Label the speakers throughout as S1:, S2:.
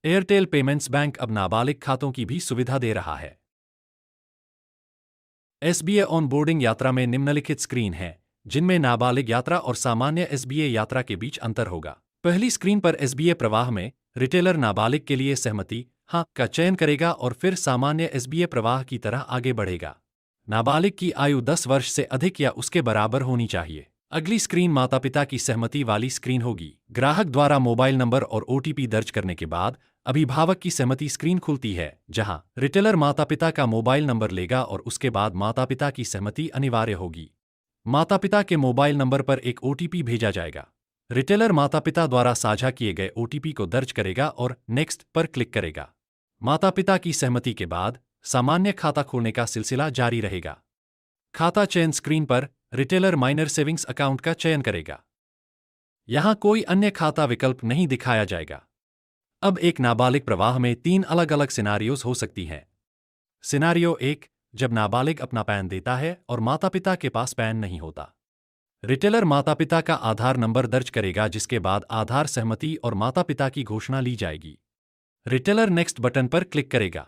S1: Airtel payments bank अब नाबालिग खातों की भी सुविधा दे रहा है। एसबीए ऑन बोर्डिंग यात्रा में निम्नलिखित स्क्रीन हैं, जिनमें नाबालिग यात्रा और सामान्य एसबीए यात्रा के बीच अंतर होगा। पहली स्क्रीन पर एसबीए प्रवाह में रिटेलर नाबालिग के लिए सहमति हाँ का चयन करेगा और फिर सामान्य एसबीए प्रवाह की तरह आगे बढ़ेगा। नाबालिग की आयु 10 वर्ष से अधिक या उसके बराबर होनी चाहिए। अगली स्क्रीन माता पिता की सहमति वाली स्क्रीन होगी। ग्राहक द्वारा मोबाइल नंबर और ओटीपी दर्ज करने के बाद अभिभावक की सहमति स्क्रीन खुलती है, जहां रिटेलर माता पिता का मोबाइल नंबर लेगा और उसके बाद माता पिता की सहमति अनिवार्य होगी। माता पिता के मोबाइल नंबर पर एक ओटीपी भेजा जाएगा। रिटेलर माता पिता द्वारा साझा किए गए ओटीपी को दर्ज करेगा और नेक्स्ट पर क्लिक करेगा। माता पिता की सहमति के बाद सामान्य खाता खोलने का सिलसिला जारी रहेगा। खाता चयन स्क्रीन पर रिटेलर माइनर सेविंग्स अकाउंट का चयन करेगा। यहां कोई अन्य खाता विकल्प नहीं दिखाया जाएगा। अब एक नाबालिग प्रवाह में 3 अलग अलग सिनारियोज हो सकती हैं। सिनारियो 1, जब नाबालिग अपना पैन देता है और माता पिता के पास पैन नहीं होता। रिटेलर माता पिता का आधार नंबर दर्ज करेगा, जिसके बाद आधार सहमति और माता पिता की घोषणा ली जाएगी। रिटेलर नेक्स्ट बटन पर क्लिक करेगा।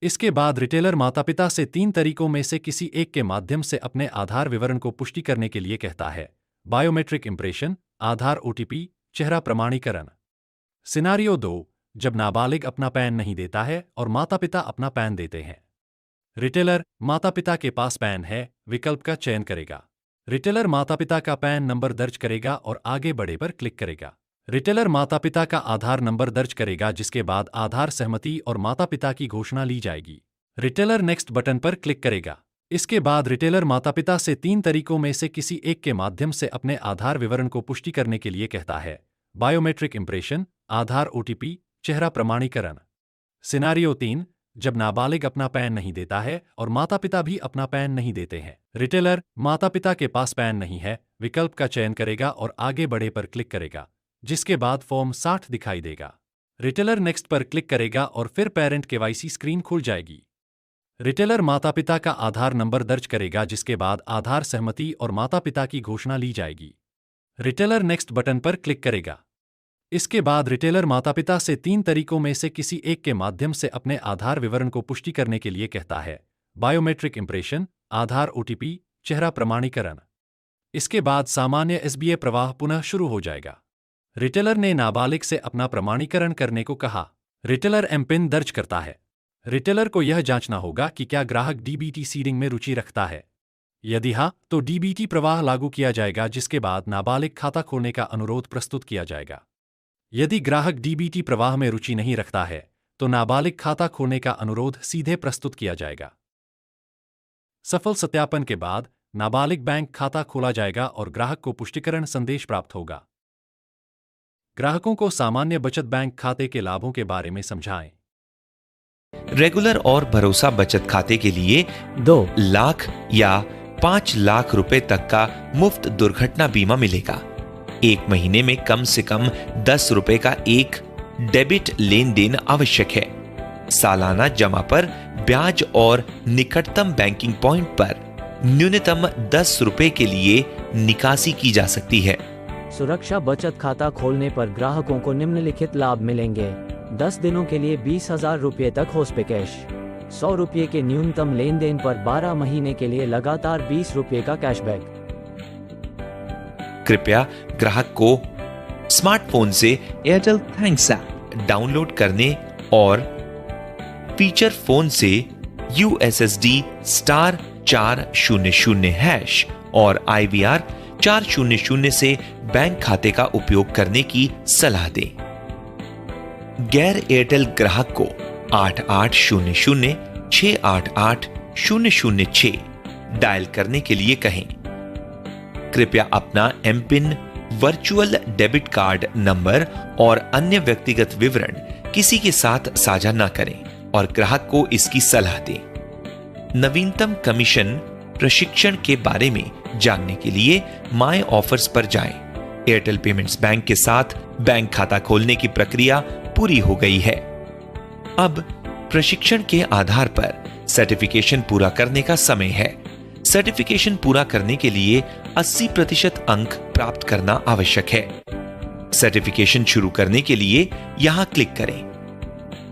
S1: इसके बाद रिटेलर माता पिता से 3 तरीकों में से किसी एक के माध्यम से अपने आधार विवरण को पुष्टि करने के लिए कहता है। बायोमेट्रिक इंप्रेशन, आधार ओटीपी, चेहरा प्रमाणीकरण। सिनारियो 2, जब नाबालिग अपना पैन नहीं देता है और माता पिता अपना पैन देते हैं। रिटेलर माता पिता के पास पैन है विकल्प का चयन करेगा। रिटेलर माता पिता का पैन नंबर दर्ज करेगा और आगे बढ़े पर क्लिक करेगा। रिटेलर माता पिता का आधार नंबर दर्ज करेगा, जिसके बाद आधार सहमति और माता पिता की घोषणा ली जाएगी। रिटेलर नेक्स्ट बटन पर क्लिक करेगा। इसके बाद रिटेलर माता पिता से 3 तरीकों में से किसी एक के माध्यम से अपने आधार विवरण को पुष्टि करने के लिए कहता है। बायोमेट्रिक इंप्रेशन, आधार ओटीपी, चेहरा प्रमाणीकरण। सिनारियो 3, जब नाबालिग अपना पैन नहीं देता है और माता पिता भी अपना पैन नहीं देते हैं। रिटेलर माता पिता के पास पैन नहीं है विकल्प का चयन करेगा और आगे बढ़े पर क्लिक करेगा, जिसके बाद फॉर्म 60 दिखाई देगा। रिटेलर नेक्स्ट पर क्लिक करेगा और फिर पेरेंट केवाईसी स्क्रीन खुल जाएगी। रिटेलर माता पिता का आधार नंबर दर्ज करेगा, जिसके बाद आधार सहमति और माता पिता की घोषणा ली जाएगी। रिटेलर नेक्स्ट बटन पर क्लिक करेगा। इसके बाद रिटेलर माता पिता से 3 तरीकों में से किसी एक के माध्यम से अपने आधार विवरण को पुष्टि करने के लिए कहता है। बायोमेट्रिक इंप्रेशन, आधार ओटीपी, चेहरा प्रमाणीकरण। इसके बाद सामान्य एसबीए प्रवाह पुनः शुरू हो जाएगा। रिटेलर ने नाबालिग से अपना प्रमाणीकरण करने को कहा। रिटेलर एमपिन दर्ज करता है। रिटेलर को यह जांचना होगा कि क्या ग्राहक डीबीटी सीडिंग में रुचि रखता है। यदि हाँ, तो डीबीटी प्रवाह लागू किया जाएगा, जिसके बाद नाबालिग खाता खोलने का अनुरोध प्रस्तुत किया जाएगा। यदि ग्राहक डीबीटी प्रवाह में रुचि नहीं रखता है, तो नाबालिग खाता खोलने का अनुरोध सीधे प्रस्तुत किया जाएगा। सफल सत्यापन के बाद नाबालिग बैंक खाता खोला जाएगा और ग्राहक को पुष्टिकरण संदेश प्राप्त होगा। ग्राहकों को सामान्य बचत बैंक खाते के लाभों के बारे में समझाएं।
S2: रेगुलर और भरोसा बचत खाते के लिए 2 लाख या 5 लाख रुपए तक का मुफ्त दुर्घटना बीमा मिलेगा। 1 महीने में कम से कम 10 रुपए का एक डेबिट लेन देन आवश्यक है। सालाना जमा पर ब्याज और निकटतम बैंकिंग पॉइंट पर न्यूनतम 10 रुपए के लिए निकासी की जा सकती है।
S3: सुरक्षा बचत खाता खोलने पर ग्राहकों को निम्नलिखित लाभ मिलेंगे। 10 दिनों के लिए 20,000 रुपये तक होस्पे कैश। 100 रुपये के न्यूनतम लेन देन पर 12 महीने के लिए लगातार 20 रुपये का कैशबैक।
S2: कृपया ग्राहक को स्मार्टफोन से एयरटेल थैंक्स ऐप डाउनलोड करने और फीचर फोन से USSD *400# और IVR 400 से बैंक खाते का उपयोग करने की सलाह दें। गैर एयरटेल ग्राहक को 8800 688 006 डायल करने के लिए कहें। कृपया अपना MPIN, virtual debit card number और अन्य व्यक्तिगत विवरण किसी के साथ साझा न करें और ग्राहक को इसकी सलाह दें। नवीनतम कमीशन प्रशिक्षण के बारे में जानने के लिए माय ऑफर्स पर जाएं। एयरटेल पेमेंट्स बैंक के साथ बैंक खाता खोलने की प्रक्रिया पूरी हो गई है। अब प्रशिक्षण के आधार पर सर्टिफिकेशन पूरा करने का समय है। सर्टिफिकेशन पूरा करने के लिए 80% अंक प्राप्त करना आवश्यक है। सर्टिफिकेशन शुरू करने के लिए यहां क्लिक करें।